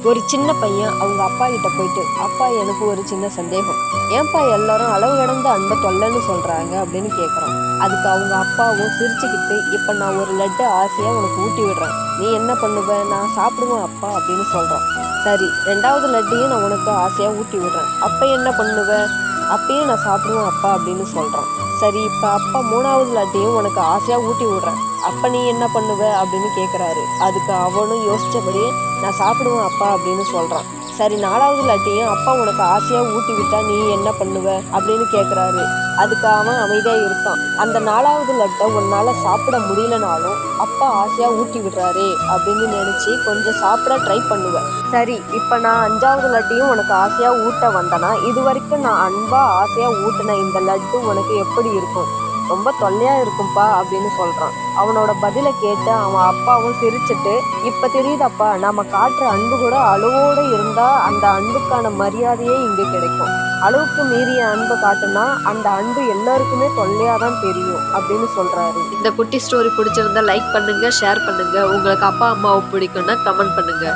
ஒரு சின்ன பையன் அவங்க அப்பா கிட்ட போயிட்டு, அப்பா எனக்கு ஒரு சின்ன சந்தேகம், ஏன்பா எல்லாரும் அளவு கடந்த அன்பை தொல்லைன்னு சொல்றாங்க அப்படின்னு கேட்குறான். அதுக்கு அவங்க அப்பாவும் சிரிச்சுக்கிட்டு, இப்ப நான் ஒரு லட்டு ஆசையா உனக்கு ஊட்டி விடுறேன், நீ என்ன பண்ணுவ? நான் சாப்பிடுவேன் அப்பா அப்படின்னு சொல்றான். சரி, ரெண்டாவது லட்டையும் நான் உனக்கு ஆசையா ஊட்டி விடுறேன், அப்ப என்ன பண்ணுவ? அப்பயும் நான் சாப்பிடுவேன் அப்பா அப்படின்னு சொல்றான். சரி, இப்ப அப்பா மூணாவது லட்டையும் உனக்கு ஆசையா ஊட்டி விடுறேன், அப்ப நீ என்ன பண்ணுவ அப்படின்னு கேக்குறாரு. அதுக்கு அவனும் யோசிச்சபடி, நான் சாப்பிடுவேன் அப்பா அப்படின்னு சொல்றான். சரி, நாலாவது லட்டையும் அப்பா உனக்கு ஆசையா ஊட்டி விட்டா நீ என்ன பண்ணுவ அப்படின்னு கேக்குறாரு. அதுக்கு அவன் அமைதியா இருக்கான். அந்த நாலாவது லட்டை உன்னால சாப்பிட முடியலனாலும் அப்பா ஆசையா ஊட்டி விடுறாரே அப்படின்னு நினைச்சு கொஞ்சம் சாப்பிட ட்ரை பண்ணுவேன். சரி, இப்ப நான் அஞ்சாவது லட்டையும் உனக்கு ஆசையா ஊட்ட வந்தனா, இது வரைக்கும் நான் அன்பா ஆசையா ஊட்டின இந்த லட்டு உனக்கு எப்படி இருக்கும்? ரொம்ப தொல்லையா இருக்கும்பா அப்படின்னு சொல்றான். அவனோட பதிலை கேட்டு அவன் அப்பாவும் சிரிச்சுட்டு, இப்ப தெரியுதப்பா, நாம காட்டுற அன்பு கூட அளவோடு இருந்தா அந்த அன்புக்கான மரியாதையே இங்க கிடைக்கும். அளவுக்கு மீறிய அன்பை காட்டுனா அந்த அன்பு எல்லாருக்குமே தொல்லையா தான் தெரியும் அப்படின்னு சொல்றாரு. இந்த குட்டி ஸ்டோரி பிடிச்சிருந்தா லைக் பண்ணுங்க, ஷேர் பண்ணுங்க. உங்களுக்கு அப்பா அம்மாவை பிடிக்கும்னா கமெண்ட் பண்ணுங்க.